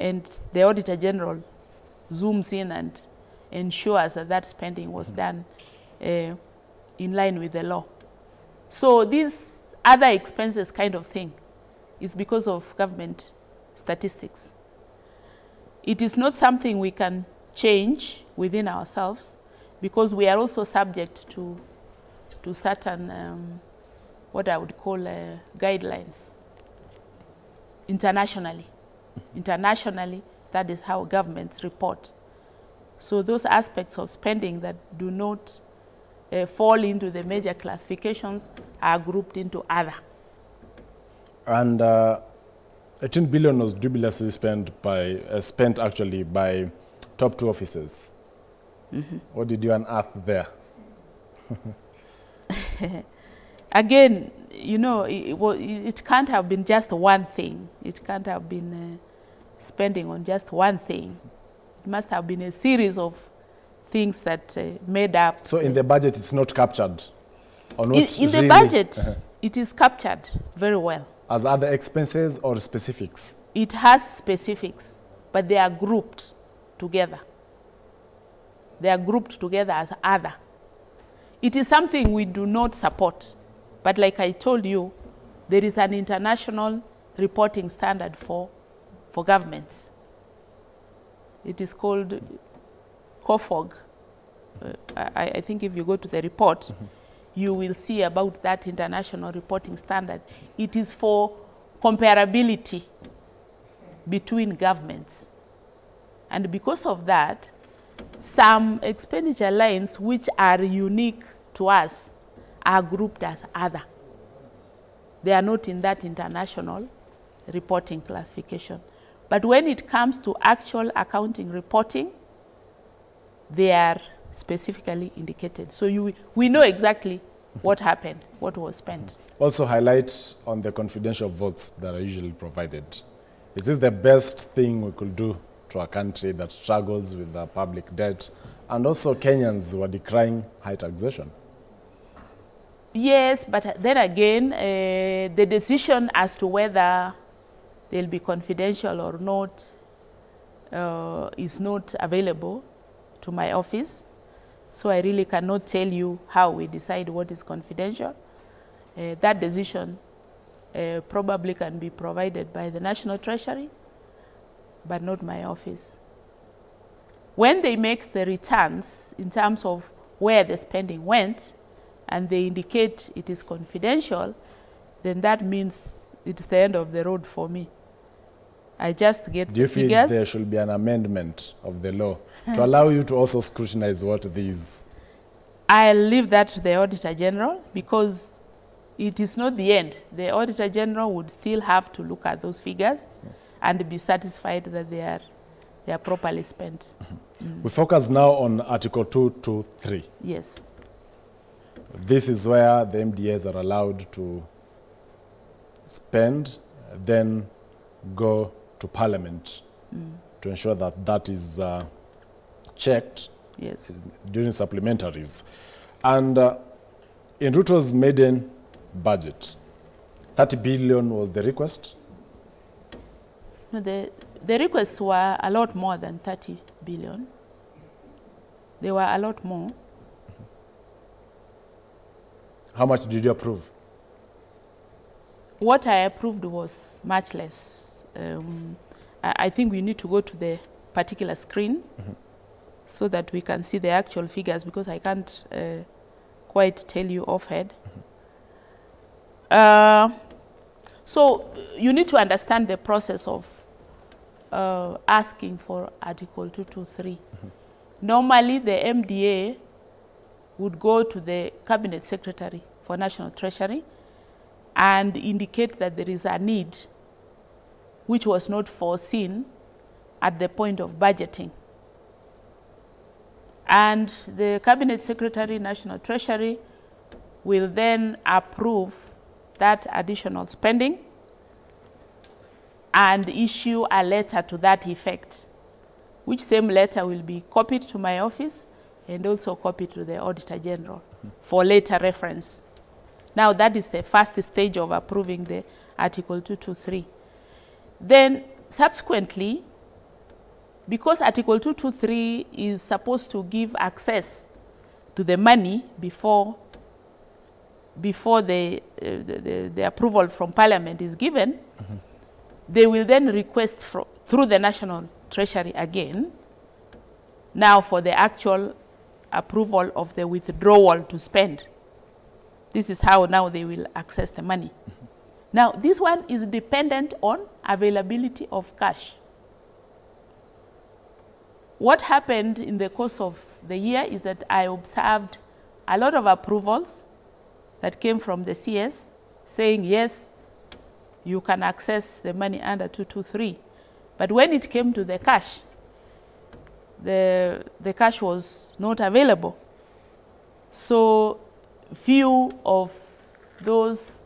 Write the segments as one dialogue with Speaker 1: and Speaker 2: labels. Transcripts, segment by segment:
Speaker 1: and the Auditor General zooms in and ensures that that spending was done in line with the law. So these other expenses kind of thing is because of government statistics. It is not something we can change within ourselves because we are also subject to certain, what I would call guidelines internationally. Internationally, that is how governments report. So those aspects of spending that do not fall into the major classifications are grouped into other.
Speaker 2: And 18 billion was dubiously spent actually by top 2 officers. Mm-hmm. What did you unearth there?
Speaker 1: Again, you know, it can't have been just one thing. It can't have been spending on just one thing. It must have been a series of things that made up.
Speaker 2: So in the budget, it's not captured? Or not
Speaker 1: in the budget, it is captured very well.
Speaker 2: As other expenses or specifics?
Speaker 1: It has specifics, but they are grouped together. They are grouped together as other. It is something we do not support. But like I told you, there is an international reporting standard for governments. It is called COFOG. I think if you go to the report, you will see about that international reporting standard. It is for comparability between governments. And because of that, some expenditure lines which are unique to us are grouped as other. They are not in that international reporting classification. But when it comes to actual accounting reporting, they are specifically indicated. So we know exactly what happened, what was spent.
Speaker 2: Also highlight on the confidential votes that are usually provided. Is this the best thing we could do to a country that struggles with the public debt? And also Kenyans were decrying high taxation.
Speaker 1: Yes, but then again, the decision as to whether they'll be confidential or not is not available to my office. So I really cannot tell you how we decide what is confidential. That decision probably can be provided by the National Treasury, but not my office. When they make the returns in terms of where the spending went, and they indicate it is confidential, then that means it's the end of the road for me. I just get
Speaker 2: Do you
Speaker 1: figures.
Speaker 2: feel there should be an amendment of the law to allow you to also scrutinize what these?
Speaker 1: I'll leave that to the Auditor General because it is not the end. The Auditor General would still have to look at those figures and be satisfied that they are properly spent.
Speaker 2: We focus now on Article 223.
Speaker 1: Yes.
Speaker 2: This is where the MDAs are allowed to spend, then go to Parliament to ensure that that is checked during supplementaries. And in Ruto's maiden budget, 30 billion was the request?
Speaker 1: No, the requests were a lot more than 30 billion. They were a lot more.
Speaker 2: How much did you approve?
Speaker 1: What I approved was much less. I think we need to go to the particular screen so that we can see the actual figures because I can't quite tell you offhand. So you need to understand the process of asking for Article 223. Normally, the MDA would go to the Cabinet Secretary for National Treasury and indicate that there is a need which was not foreseen at the point of budgeting. And the Cabinet Secretary, National Treasury, will then approve that additional spending and issue a letter to that effect, which same letter will be copied to my office and also copied to the Auditor General for later reference. Now that is the first stage of approving the Article 223. Then subsequently, because Article 223 is supposed to give access to the money before the approval from Parliament is given, they will then request through the National Treasury again, now for the actual approval of the withdrawal to spend. This is how now they will access the money. Now, this one is dependent on availability of cash. What happened in the course of the year is that I observed a lot of approvals that came from the CS saying, yes, you can access the money under 223. But when it came to the cash, the cash was not available. So few of those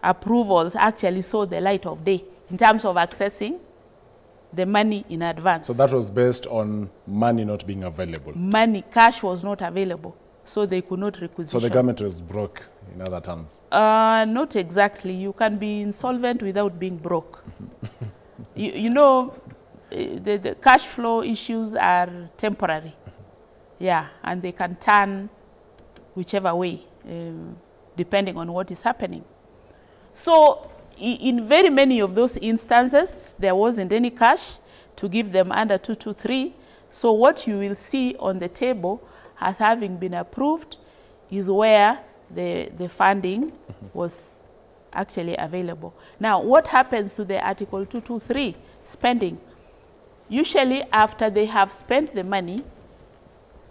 Speaker 1: approvals actually saw the light of day in terms of accessing the money in advance.
Speaker 2: So that was based on money not being available?
Speaker 1: Cash was not available, so they could not requisition.
Speaker 2: So the government was broke, in other terms?
Speaker 1: Not exactly. You can be insolvent without being broke. you know, the cash flow issues are temporary. Yeah, and they can turn whichever way, depending on what is happening. So in very many of those instances, there wasn't any cash to give them under 223. So what you will see on the table as having been approved is where the funding was actually available. Now, what happens to the Article 223 spending? Usually, after they have spent the money,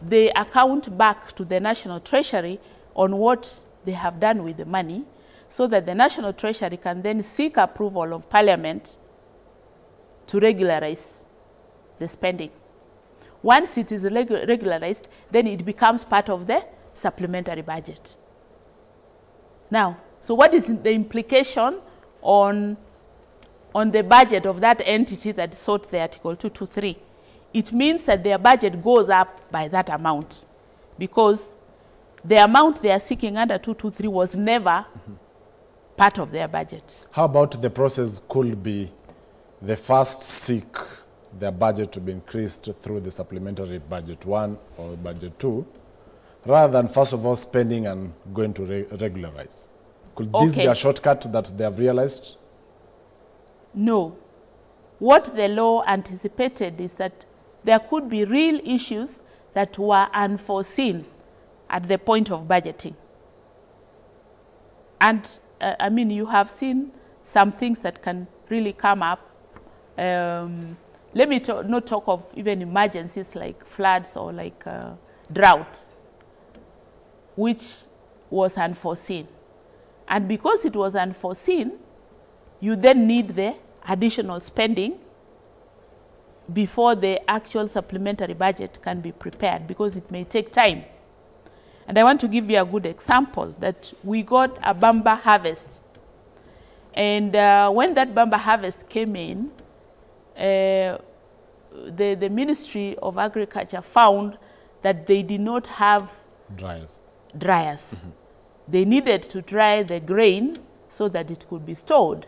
Speaker 1: they account back to the National Treasury on what they have done with the money, so that the National Treasury can then seek approval of Parliament to regularize the spending. Once it is regularized, then it becomes part of the supplementary budget. Now, so what is the implication on the budget of that entity that sought the Article 223? It means that their budget goes up by that amount, because the amount they are seeking under 223 was never part of their budget.
Speaker 2: How about the process could be the first seek their budget to be increased through the supplementary budget 1 or budget 2, rather than first of all spending and going to regularize? Could this be a shortcut that they have realized?
Speaker 1: No. What the law anticipated is that there could be real issues that were unforeseen at the point of budgeting. And I mean, you have seen some things that can really come up. Let me not talk of even emergencies like floods or like drought, which was unforeseen. And because it was unforeseen, you then need the additional spending before the actual supplementary budget can be prepared, because it may take time. And I want to give you a good example that we got a bamba harvest. And when that bamba harvest came in, the Ministry of Agriculture found that they did not have dryers. Mm-hmm. They needed to dry the grain so that it could be stored.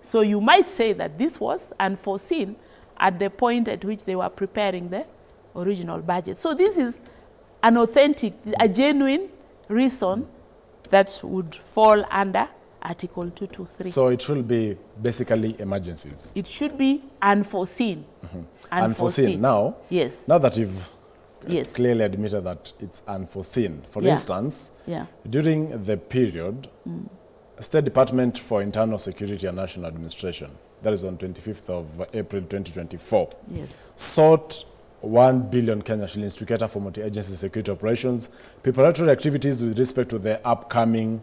Speaker 1: So you might say that this was unforeseen at the point at which they were preparing the original budget. So this is an authentic, a genuine reason that would fall under Article 223.
Speaker 2: So it should be basically emergencies.
Speaker 1: It should be unforeseen.
Speaker 2: Mm-hmm. Unforeseen. Now,
Speaker 1: yes.
Speaker 2: Now that you've clearly admitted that it's unforeseen. For instance, during the period, State Department for Internal Security and National Administration, that is on 25th of April 2024, sought 1 billion Kenya shillings to cater for multi-agency security operations, preparatory activities with respect to the upcoming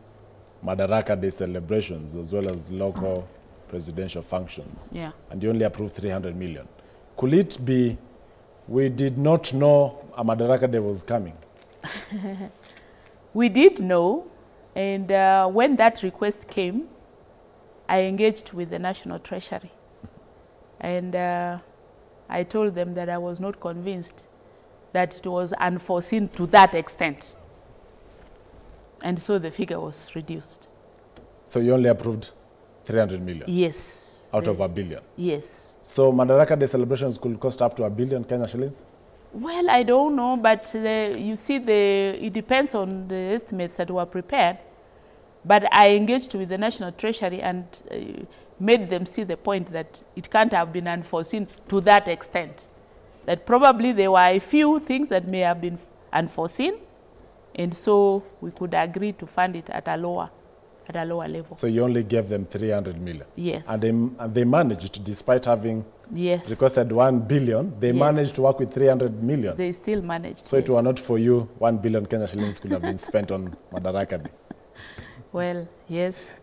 Speaker 2: Madaraka Day celebrations, as well as local presidential functions. And you only approved 300 million. Could it be we did not know a Madaraka Day was coming?
Speaker 1: We did know, and when that request came, I engaged with the National Treasury. And I told them that I was not convinced that it was unforeseen to that extent. And so the figure was reduced.
Speaker 2: So you only approved 300 million?
Speaker 1: Yes.
Speaker 2: Out of $1 billion?
Speaker 1: Yes.
Speaker 2: So Madaraka Day celebrations could cost up to $1 billion Kenya shillings?
Speaker 1: Well, I don't know, but you see, it depends on the estimates that were prepared. But I engaged with the National Treasury and made them see the point that it can't have been unforeseen to that extent. That probably there were a few things that may have been unforeseen, and so we could agree to fund it at a lower level.
Speaker 2: So you only gave them 300 million?
Speaker 1: Yes.
Speaker 2: And they managed, despite having requested 1 billion, they managed to work with 300 million?
Speaker 1: They still managed.
Speaker 2: So it were not for you, 1 billion Kenya shillings could have been spent on Madaraka Day?
Speaker 1: Well, yes.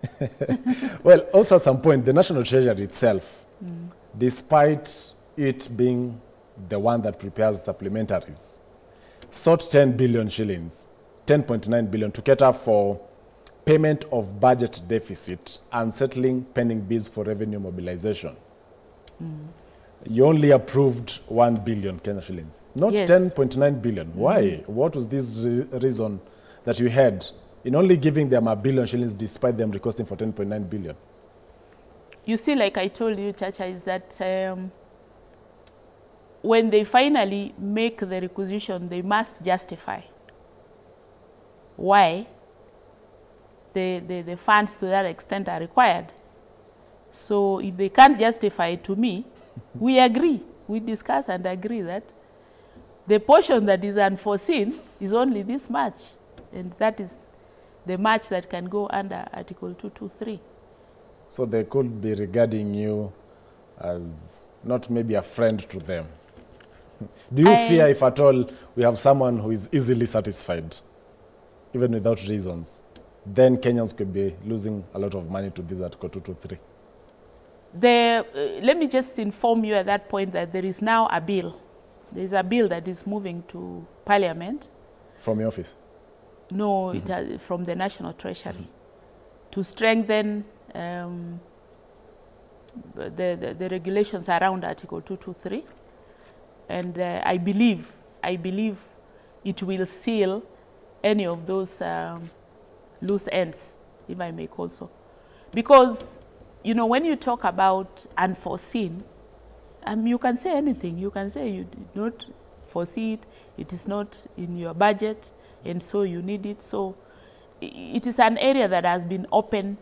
Speaker 2: Well, also at some point, the National Treasury itself, despite it being the one that prepares supplementaries, sought 10 billion shillings, 10.9 billion, to cater for payment of budget deficit and settling pending bids for revenue mobilization. You only approved 1 billion Kenya shillings, not 10.9 billion. Why? What was this reason that you had in only giving them $1 billion shillings despite them requesting for 10.9 billion?
Speaker 1: You see, like I told you, Chacha, is that when they finally make the requisition, they must justify why the funds to that extent are required. So if they can't justify it to me, we agree. We discuss and agree that the portion that is unforeseen is only this much, and that is the much that can go under Article 223. So
Speaker 2: they could be regarding you as not maybe a friend to them. Do you fear, if at all, we have someone who is easily satisfied, even without reasons, then Kenyans could be losing a lot of money to this Article 223?
Speaker 1: Let me just inform you at that point that there is now a bill. There is a bill that is moving to Parliament.
Speaker 2: From your office?
Speaker 1: No, it has, from the National Treasury, to strengthen the regulations around Article 223. And I believe it will seal any of those loose ends, if I may call so. Because, you know, when you talk about unforeseen, you can say anything. You can say you did not foresee it, it is not in your budget, and so you need it. So it is an area that has been open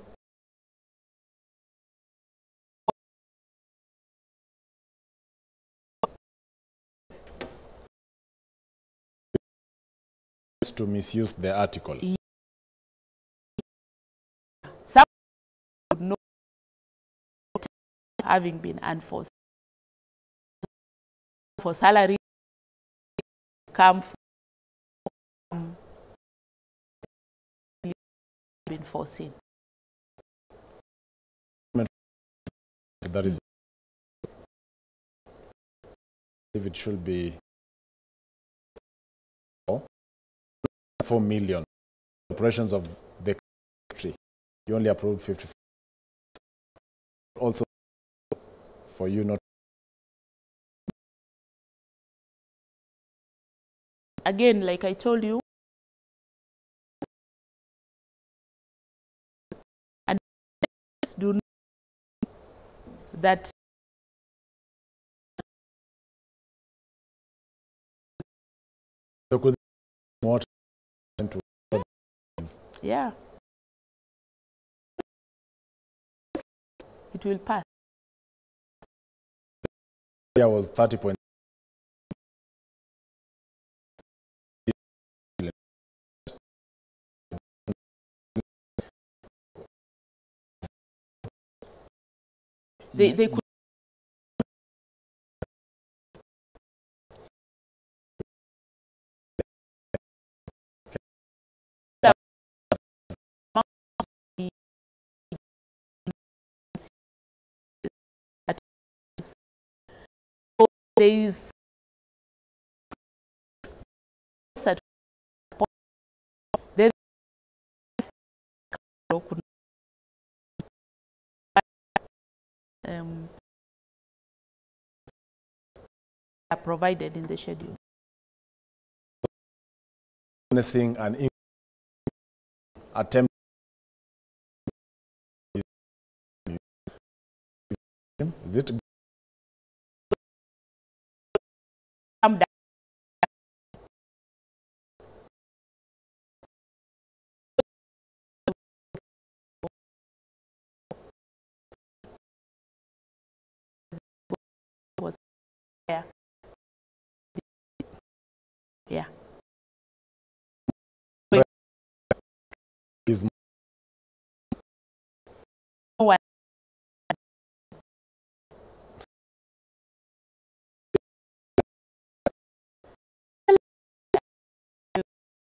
Speaker 2: to misuse the article.
Speaker 1: Some would know having been unforeseen for salary come from been foreseen.
Speaker 2: That is, if it should be 4 million operations of the country, you only approved 55. Also, for you not.
Speaker 1: Again, like I told you, and do know that
Speaker 2: so could more to
Speaker 1: yeah, it will pass.
Speaker 2: There was 30.
Speaker 1: They could there is that there are provided in the schedule.
Speaker 2: Witnessing an attempt Is it
Speaker 1: come down. Was there. Yeah.
Speaker 2: is
Speaker 1: No one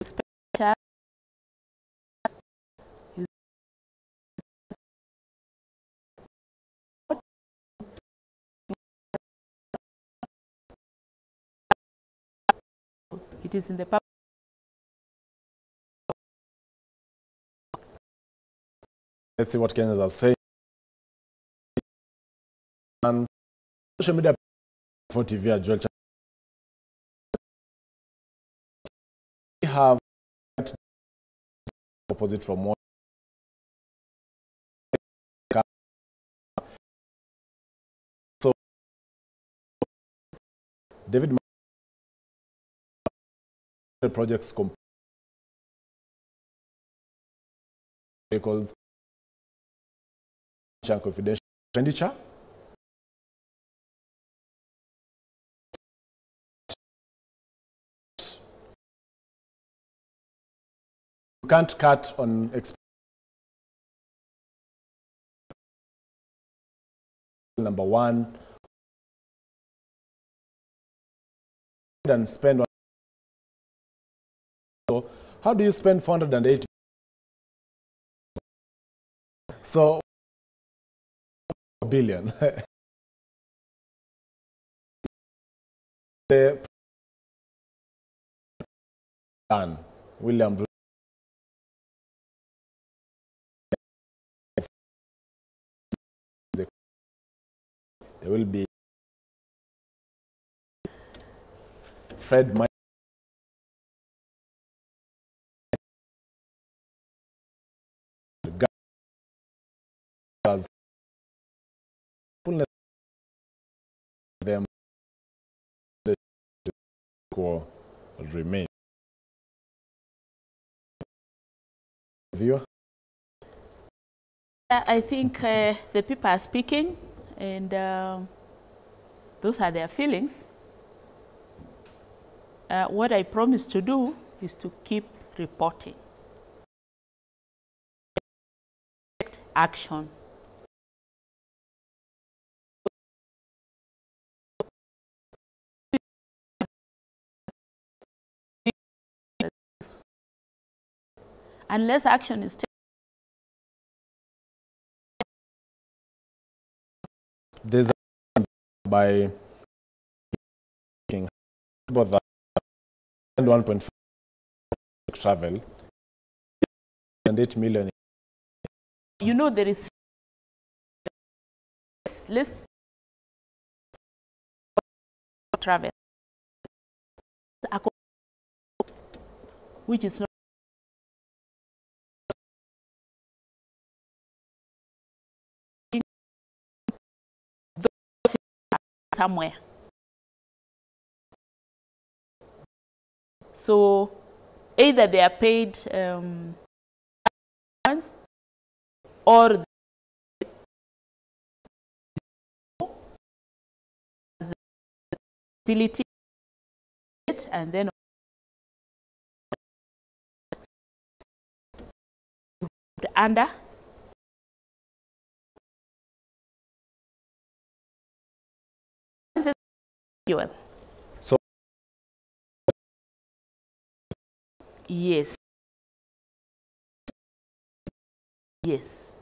Speaker 1: special. It is in the public.
Speaker 2: Let's see what Kenyans are saying. And social media for TV as well. We have opposite from what so David projects vehicles and confidential expenditure. You can't cut on number one and spend on. So how do you spend 408? So billion. The plan, William, there will be Fred Mike. Fullness of them the will remain. Viewer?
Speaker 1: I think the people are speaking, and those are their feelings. What I promise to do is to keep reporting. Action. Unless action is taken.
Speaker 2: There's by about that 1.5 travel and 8 million.
Speaker 1: You know, there is less travel, which is not somewhere. So either they are paid or utility, and then under fuel.
Speaker 2: So
Speaker 1: Yes. Yes.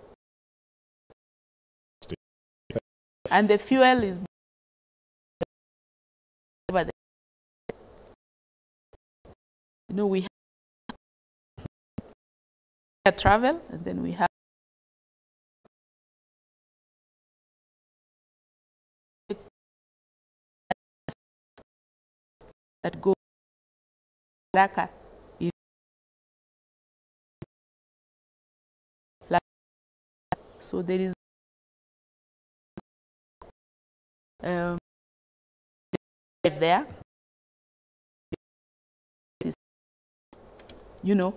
Speaker 1: And the fuel is over there. You know, we have travel, and then we have that go Laka. So there is there, you know,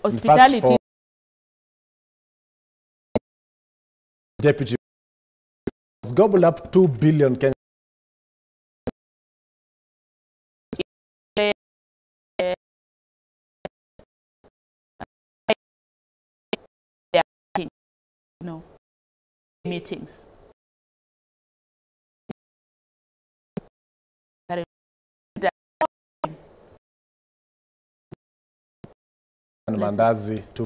Speaker 1: hospitality.
Speaker 2: In fact, deputy gobble up 2 billion Kenya.
Speaker 1: No meetings.
Speaker 2: And mandazi to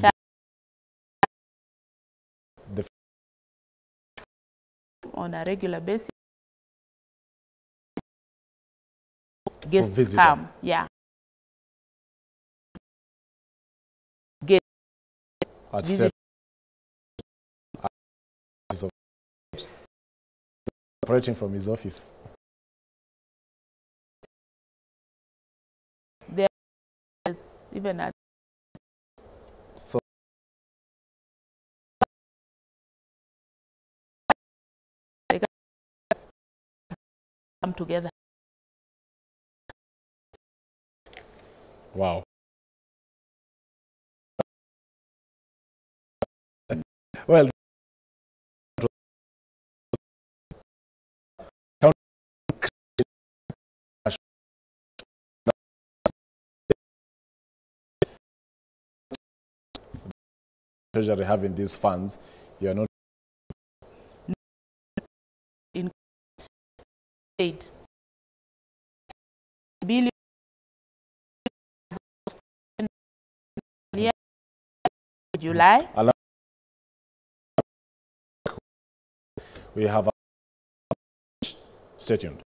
Speaker 2: the
Speaker 1: on a regular basis. Guests come, yeah. Guests visit.
Speaker 2: Operating from his office.
Speaker 1: There is even at
Speaker 2: so
Speaker 1: come together.
Speaker 2: Wow. Well, treasury having these funds, you are not
Speaker 1: in state billion July.
Speaker 2: We have a stay tuned.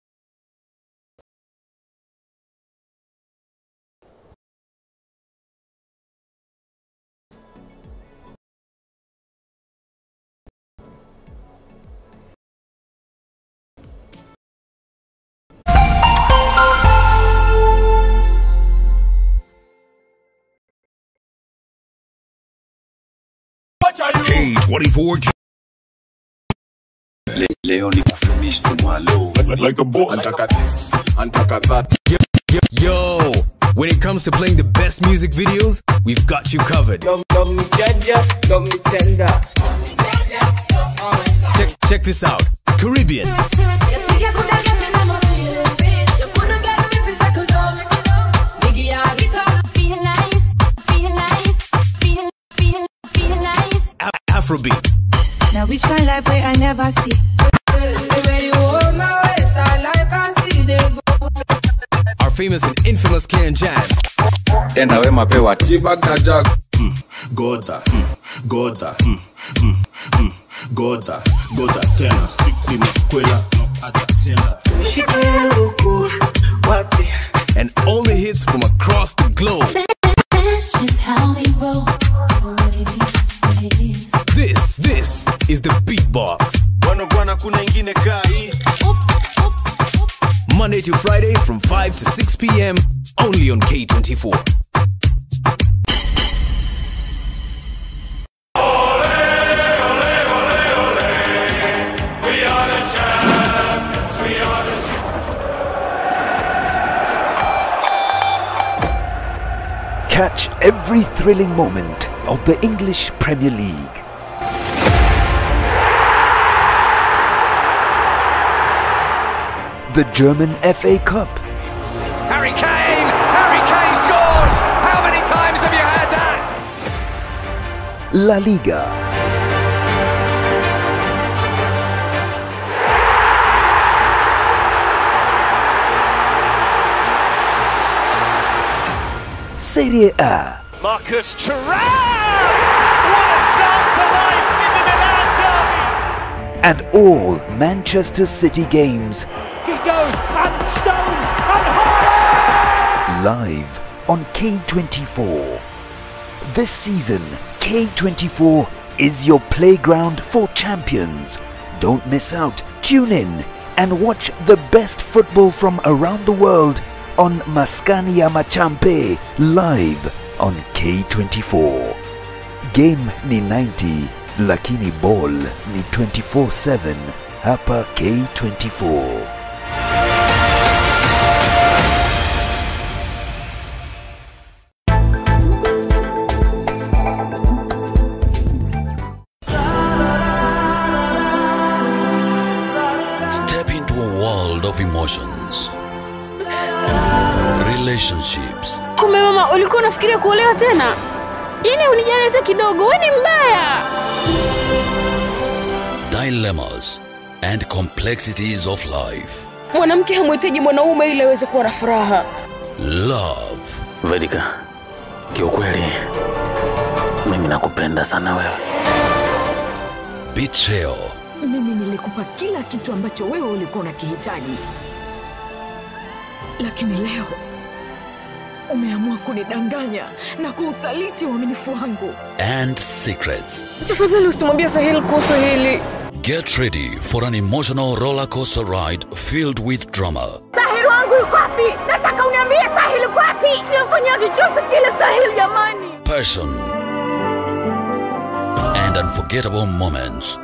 Speaker 3: K24 Leo ni kufinish tomalo like a boss. That. Yo, when it comes to playing the best music videos, we've got you covered. Check this out. Caribbean. Afrobeat.
Speaker 4: Now which kind life way I never see.
Speaker 3: Our famous and infamous Ken jams. Goda, tena strictly mkwela and all the hits from across the globe.
Speaker 5: That's just how we roll.
Speaker 3: This is the Beatbox. Monday to Friday from 5 to 6 p.m. only on K24.
Speaker 6: Catch every thrilling moment of the English Premier League. The German FA Cup.
Speaker 7: Harry Kane scores! How many times have you had that?
Speaker 6: La Liga. Serie A.
Speaker 7: Marcus Thuram! What a start to life in the Milan derby!
Speaker 6: And all Manchester City games.
Speaker 7: He goes and stones and high!
Speaker 6: Live on K24. This season, K24 is your playground for champions. Don't miss out. Tune in and watch the best football from around the world on Maskani ya Machampe live on K24. Game ni 90, lakini ball ni 24/7 hapa K24.
Speaker 3: Step into a world of emotions, relationships.
Speaker 8: Kumbe mama, ulikuwa unafikiria kuolewa tena? Yaani unijali hata kidogo, wewe ni mbaya.
Speaker 3: Dilemmas and complexities of life.
Speaker 8: Mwanamke hamhitaji mwanaume ili aweze kuwa na furaha.
Speaker 3: Love.
Speaker 9: Vedika, kiukweli mimi nakupenda sana wewe.
Speaker 3: Betrayal.
Speaker 10: Mimi nilikupa kila kitu ambacho wewe ulikuwa unakihitaji. Lakini leo umeamua kunidanganya na kuusaliti uaminifu wangu.
Speaker 3: And secrets.
Speaker 8: Tafadhali usimwambie Sahil kuhusu hili.
Speaker 3: Get ready for an emotional roller coaster ride filled with drama.
Speaker 8: Sahil wangu yuko wapi? Nataka uniambie Sahil yuko wapi? Siyafanya chochote kile Sahil jamani.
Speaker 3: Passion. And unforgettable moments.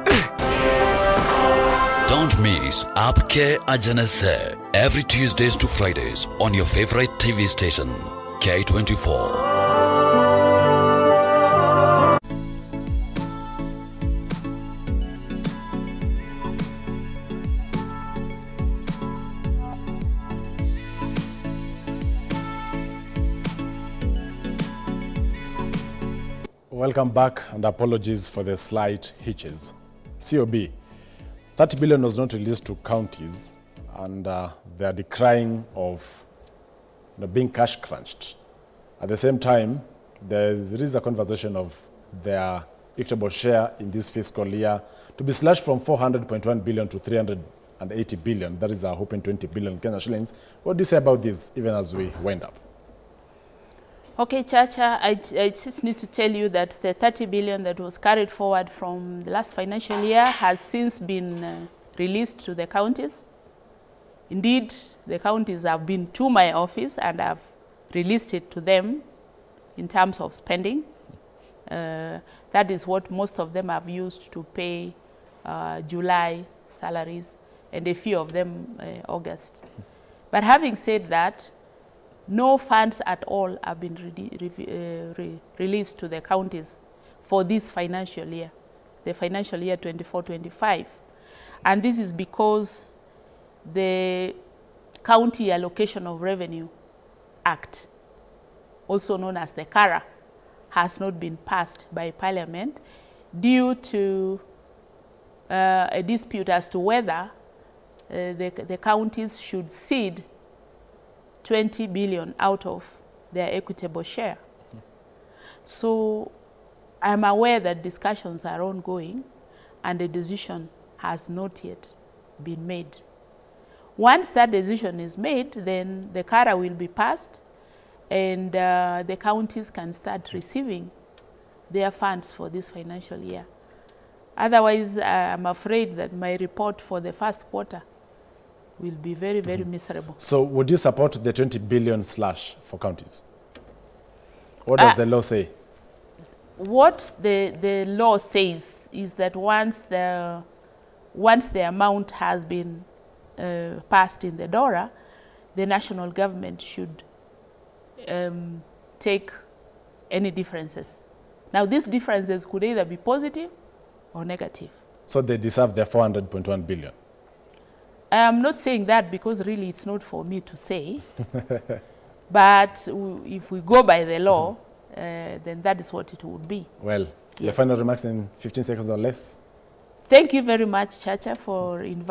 Speaker 3: Don't miss Aapke Ajanase every Tuesdays to Fridays on your favorite TV station, K24.
Speaker 2: Welcome back, and apologies for the slight hitches. COB, 30 billion was not released to counties, and they are decrying of being cash crunched. At the same time, there is a conversation of their equitable share in this fiscal year to be slashed from 400.1 billion to 380 billion. That is a hoping 20 billion Kenya shillings. What do you say about this, even as we wind up?
Speaker 1: Okay, Chacha, I just need to tell you that the 30 billion that was carried forward from the last financial year has since been released to the counties. Indeed, the counties have been to my office and I've released it to them in terms of spending. That is what most of them have used to pay July salaries, and a few of them August. But having said that, no funds at all have been released to the counties for this financial year, the financial year 24-25. And this is because the County Allocation of Revenue Act, also known as the CARA, has not been passed by Parliament due to a dispute as to whether the counties should cede 20 billion out of their equitable share. So I'm aware that discussions are ongoing and a decision has not yet been made. Once that decision is made, then the CARA will be passed and the counties can start receiving their funds for this financial year. Otherwise, I'm afraid that my report for the first quarter will be very, very miserable. So
Speaker 2: would you support the 20 billion slash for counties? What does the law say?
Speaker 1: What the law says is that once the amount has been passed in the DORA, the national government should take any differences. Now, these differences could either be positive or negative.
Speaker 2: So they deserve their 400.1 billion?
Speaker 1: I'm not saying that because really it's not for me to say. But if we go by the law, then that is what it would be.
Speaker 2: Well, your final remarks in 15 seconds or less?
Speaker 1: Thank you very much, Chacha, for inviting